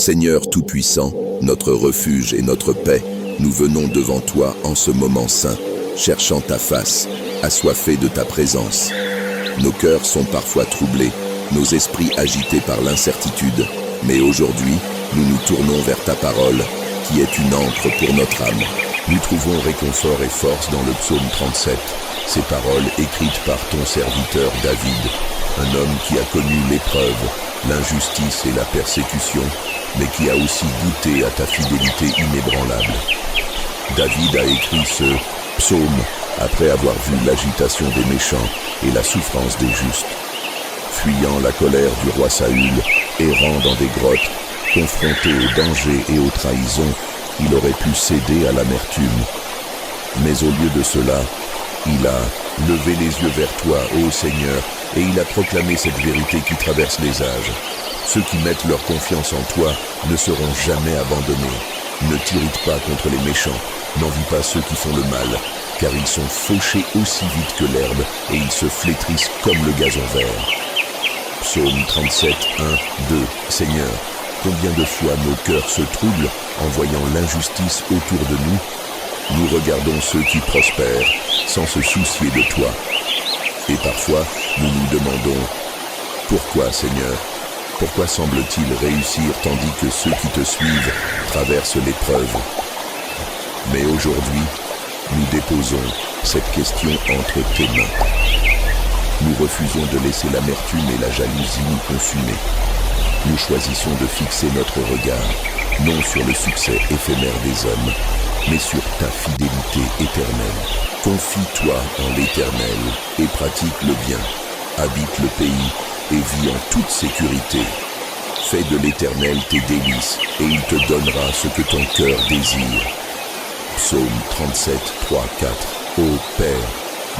Seigneur Tout-Puissant, notre refuge et notre paix, nous venons devant toi en ce moment saint, cherchant ta face, assoiffés de ta présence. Nos cœurs sont parfois troublés, nos esprits agités par l'incertitude, mais aujourd'hui, nous nous tournons vers ta parole, qui est une ancre pour notre âme. Nous trouvons réconfort et force dans le psaume 37, ces paroles écrites par ton serviteur David, un homme qui a connu l'épreuve, l'injustice et la persécution, mais qui a aussi goûté à ta fidélité inébranlable. David a écrit ce psaume après avoir vu l'agitation des méchants et la souffrance des justes. Fuyant la colère du roi Saül, errant dans des grottes, confronté aux dangers et aux trahisons, il aurait pu céder à l'amertume. Mais au lieu de cela, il a levé les yeux vers toi, ô Seigneur, et il a proclamé cette vérité qui traverse les âges. Ceux qui mettent leur confiance en toi ne seront jamais abandonnés. Ne t'irrite pas contre les méchants, n'envie pas ceux qui font le mal, car ils sont fauchés aussi vite que l'herbe et ils se flétrissent comme le gazon vert. Psaume 37, 1, 2. Seigneur, combien de fois nos cœurs se troublent en voyant l'injustice autour de nous? Nous regardons ceux qui prospèrent sans se soucier de toi. Et parfois, nous nous demandons, pourquoi Seigneur? Pourquoi semble-t-il réussir tandis que ceux qui te suivent traversent l'épreuve? Mais aujourd'hui, nous déposons cette question entre tes mains. Nous refusons de laisser l'amertume et la jalousie nous consumer. Nous choisissons de fixer notre regard, non sur le succès éphémère des hommes, mais sur ta fidélité éternelle. Confie-toi en l'Éternel et pratique le bien. Habite le pays et vis en toute sécurité. Fais de l'Éternel tes délices et il te donnera ce que ton cœur désire. Psaume 37, 3, 4. Ô Père,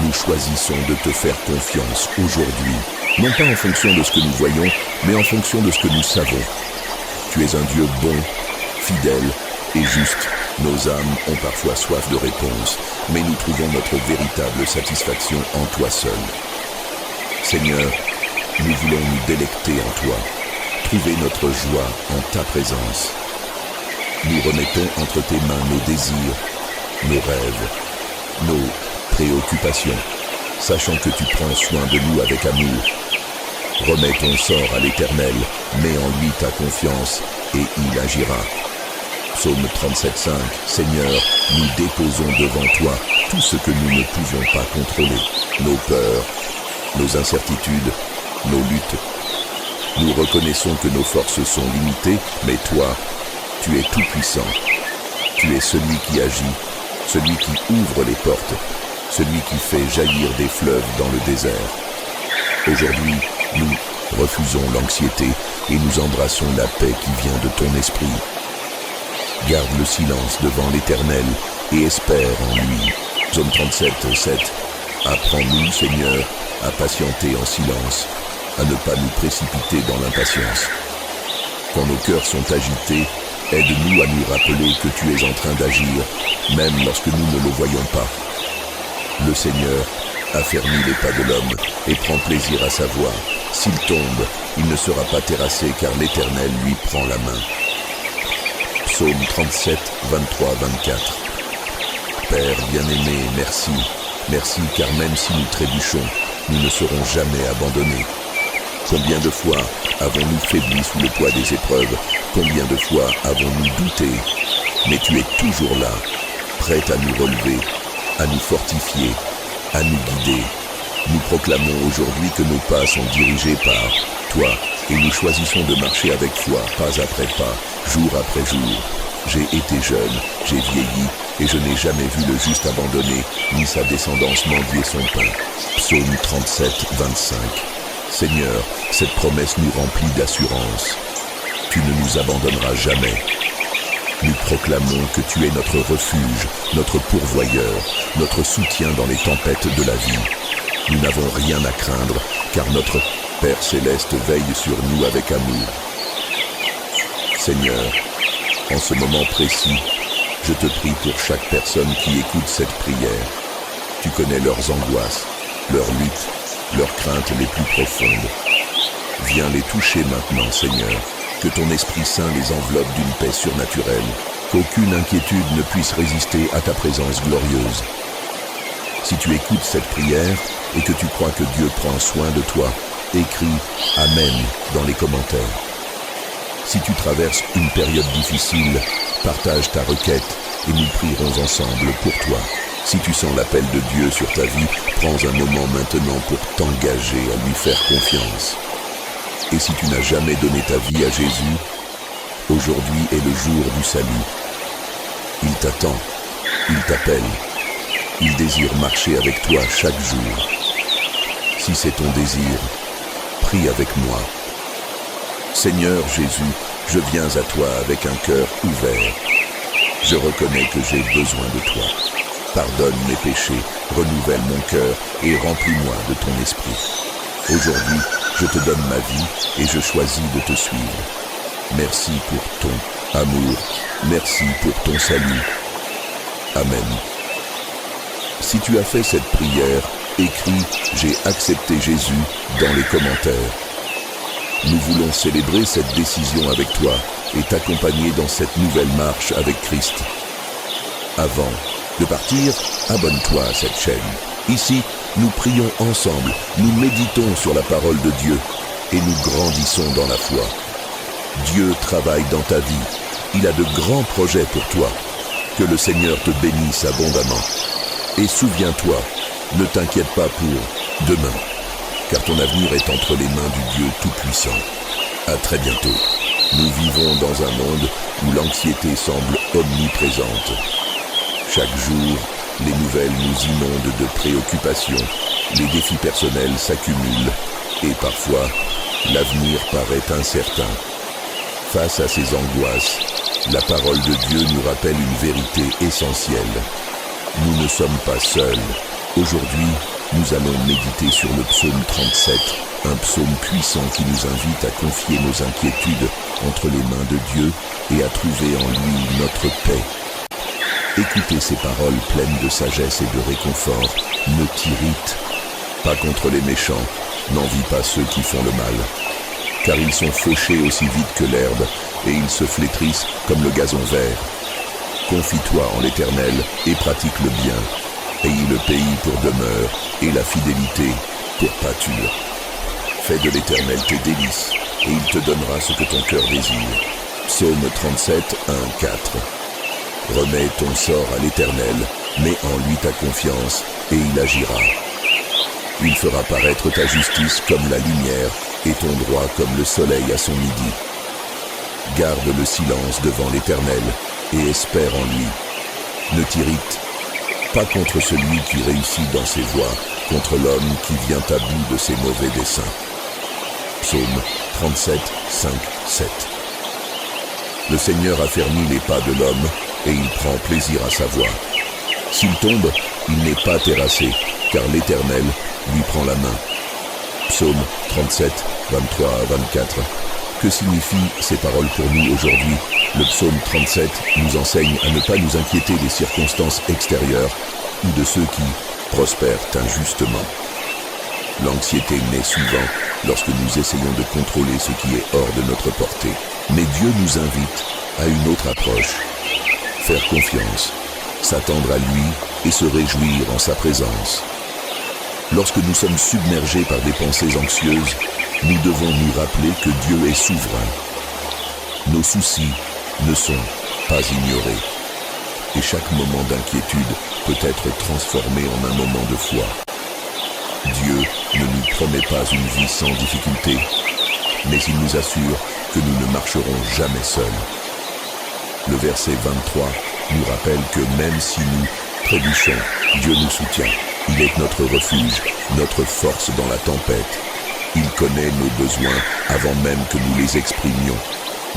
nous choisissons de te faire confiance aujourd'hui, non pas en fonction de ce que nous voyons, mais en fonction de ce que nous savons. Tu es un Dieu bon, fidèle et juste. Nos âmes ont parfois soif de réponses, mais nous trouvons notre véritable satisfaction en toi seul. Seigneur, nous voulons nous délecter en toi, trouver notre joie en ta présence. Nous remettons entre tes mains nos désirs, nos rêves, nos préoccupations, sachant que tu prends soin de nous avec amour. Remets ton sort à l'Éternel, mets en lui ta confiance et il agira. Psaume 37, 5. Seigneur, nous déposons devant toi tout ce que nous ne pouvons pas contrôler, nos peurs, nos incertitudes, nos luttes. Nous reconnaissons que nos forces sont limitées, mais toi, tu es tout-puissant. Tu es celui qui agit, celui qui ouvre les portes, celui qui fait jaillir des fleuves dans le désert. Aujourd'hui, nous refusons l'anxiété et nous embrassons la paix qui vient de ton esprit. Garde le silence devant l'Éternel et espère en lui. Psaume 37, 7. Apprends-nous, Seigneur, à patienter en silence, à ne pas nous précipiter dans l'impatience. Quand nos cœurs sont agités, aide-nous à nous rappeler que tu es en train d'agir, même lorsque nous ne le voyons pas. Le Seigneur affermit les pas de l'homme et prend plaisir à sa voix. S'il tombe, il ne sera pas terrassé car l'Éternel lui prend la main. Psaume 37, 23, 24. Père bien-aimé, merci. Merci car même si nous trébuchons, nous ne serons jamais abandonnés. Combien de fois avons-nous faibli sous le poids des épreuves? Combien de fois avons-nous douté? Mais tu es toujours là, prêt à nous relever, à nous fortifier, à nous guider. Nous proclamons aujourd'hui que nos pas sont dirigés par toi et nous choisissons de marcher avec foi, pas après pas, jour après jour. J'ai été jeune, j'ai vieilli et je n'ai jamais vu le juste abandonné, ni sa descendance mendier son pain. Psaume 37, 25. Seigneur, cette promesse nous remplit d'assurance. Tu ne nous abandonneras jamais. Nous proclamons que tu es notre refuge, notre pourvoyeur, notre soutien dans les tempêtes de la vie. Nous n'avons rien à craindre, car notre Père Céleste veille sur nous avec amour. Seigneur, en ce moment précis, je te prie pour chaque personne qui écoute cette prière. Tu connais leurs angoisses, leurs luttes, leurs craintes les plus profondes. Viens les toucher maintenant, Seigneur, que ton Esprit Saint les enveloppe d'une paix surnaturelle, qu'aucune inquiétude ne puisse résister à ta présence glorieuse. Si tu écoutes cette prière et que tu crois que Dieu prend soin de toi, écris « Amen » dans les commentaires. Si tu traverses une période difficile, partage ta requête et nous prierons ensemble pour toi. Si tu sens l'appel de Dieu sur ta vie, prends un moment maintenant pour t'engager à lui faire confiance. Et si tu n'as jamais donné ta vie à Jésus, aujourd'hui est le jour du salut. Il t'attend, il t'appelle, il désire marcher avec toi chaque jour. Si c'est ton désir, prie avec moi. Seigneur Jésus, je viens à toi avec un cœur ouvert. Je reconnais que j'ai besoin de toi. Pardonne mes péchés, renouvelle mon cœur et remplis-moi de ton esprit. Aujourd'hui, je te donne ma vie et je choisis de te suivre. Merci pour ton amour, merci pour ton salut. Amen. Si tu as fait cette prière, écris « J'ai accepté Jésus » dans les commentaires. Nous voulons célébrer cette décision avec toi et t'accompagner dans cette nouvelle marche avec Christ. Avant de partir, abonne-toi à cette chaîne. Ici, nous prions ensemble, nous méditons sur la parole de Dieu et nous grandissons dans la foi. Dieu travaille dans ta vie. Il a de grands projets pour toi. Que le Seigneur te bénisse abondamment. Et souviens-toi, ne t'inquiète pas pour demain, car ton avenir est entre les mains du Dieu Tout-Puissant. À très bientôt. Nous vivons dans un monde où l'anxiété semble omniprésente. Chaque jour, les nouvelles nous inondent de préoccupations, les défis personnels s'accumulent et parfois, l'avenir paraît incertain. Face à ces angoisses, la parole de Dieu nous rappelle une vérité essentielle. Nous ne sommes pas seuls. Aujourd'hui, nous allons méditer sur le psaume 37, un psaume puissant qui nous invite à confier nos inquiétudes entre les mains de Dieu et à trouver en lui notre paix. Écoutez ces paroles pleines de sagesse et de réconfort. Ne t'irrite pas contre les méchants, n'envie pas ceux qui font le mal. Car ils sont fauchés aussi vite que l'herbe, et ils se flétrissent comme le gazon vert. Confie-toi en l'Éternel et pratique le bien. Ayez le pays pour demeure et la fidélité pour pâture. Fais de l'Éternel tes délices, et il te donnera ce que ton cœur désire. Psaume 37, 1, 4. Remets ton sort à l'Éternel, mets en lui ta confiance, et il agira. Il fera paraître ta justice comme la lumière, et ton droit comme le soleil à son midi. Garde le silence devant l'Éternel, et espère en lui. Ne t'irrite pas contre celui qui réussit dans ses voies, contre l'homme qui vient à bout de ses mauvais desseins. Psaume 37, 5, 7. Le Seigneur affermit les pas de l'homme, et il prend plaisir à sa voie. S'il tombe, il n'est pas terrassé, car l'Éternel lui prend la main. Psaume 37, 23 à 24. Que signifient ces paroles pour nous aujourd'hui? Le psaume 37 nous enseigne à ne pas nous inquiéter des circonstances extérieures ou de ceux qui prospèrent injustement. L'anxiété naît souvent lorsque nous essayons de contrôler ce qui est hors de notre portée. Mais Dieu nous invite à une autre approche. Faire confiance, s'attendre à lui et se réjouir en sa présence. Lorsque nous sommes submergés par des pensées anxieuses, nous devons nous rappeler que Dieu est souverain. Nos soucis ne sont pas ignorés. Et chaque moment d'inquiétude peut être transformé en un moment de foi. Dieu ne nous promet pas une vie sans difficulté, mais il nous assure que nous ne marcherons jamais seuls. Le verset 23 nous rappelle que même si nous trébuchons, Dieu nous soutient. Il est notre refuge, notre force dans la tempête. Il connaît nos besoins avant même que nous les exprimions.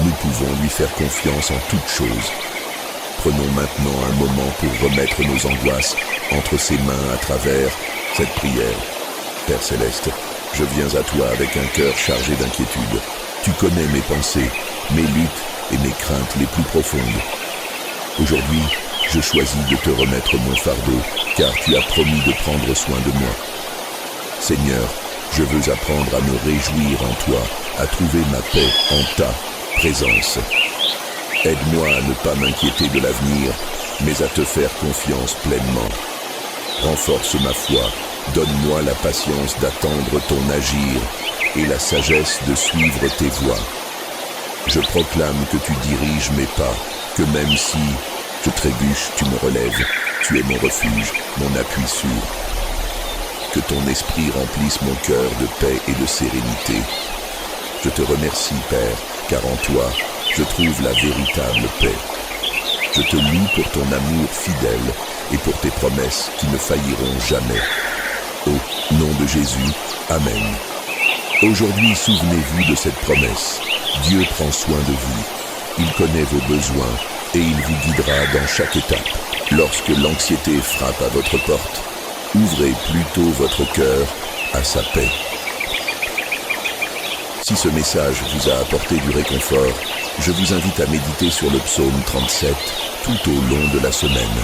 Nous pouvons lui faire confiance en toutes choses. Prenons maintenant un moment pour remettre nos angoisses entre ses mains à travers cette prière. Père Céleste, je viens à toi avec un cœur chargé d'inquiétude. Tu connais mes pensées, mes luttes et mes craintes les plus profondes. Aujourd'hui, je choisis de te remettre mon fardeau, car tu as promis de prendre soin de moi. Seigneur, je veux apprendre à me réjouir en toi, à trouver ma paix en ta présence. Aide-moi à ne pas m'inquiéter de l'avenir, mais à te faire confiance pleinement. Renforce ma foi, donne-moi la patience d'attendre ton agir et la sagesse de suivre tes voies. Je proclame que tu diriges mes pas, que même si je trébuche, tu me relèves. Tu es mon refuge, mon appui sûr. Que ton esprit remplisse mon cœur de paix et de sérénité. Je te remercie, Père, car en toi, je trouve la véritable paix. Je te loue pour ton amour fidèle et pour tes promesses qui ne failliront jamais. Au nom de Jésus, Amen. Aujourd'hui, souvenez-vous de cette promesse. Dieu prend soin de vous. Il connaît vos besoins et il vous guidera dans chaque étape. Lorsque l'anxiété frappe à votre porte, ouvrez plutôt votre cœur à sa paix. Si ce message vous a apporté du réconfort, je vous invite à méditer sur le psaume 37 tout au long de la semaine.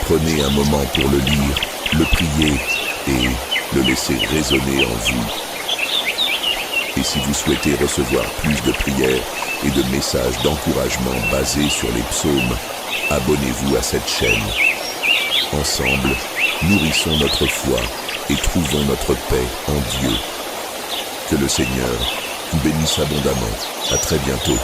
Prenez un moment pour le lire, le prier et le laisser résonner en vous. Et si vous souhaitez recevoir plus de prières et de messages d'encouragement basés sur les psaumes, abonnez-vous à cette chaîne. Ensemble, nourrissons notre foi et trouvons notre paix en Dieu. Que le Seigneur vous bénisse abondamment. À très bientôt.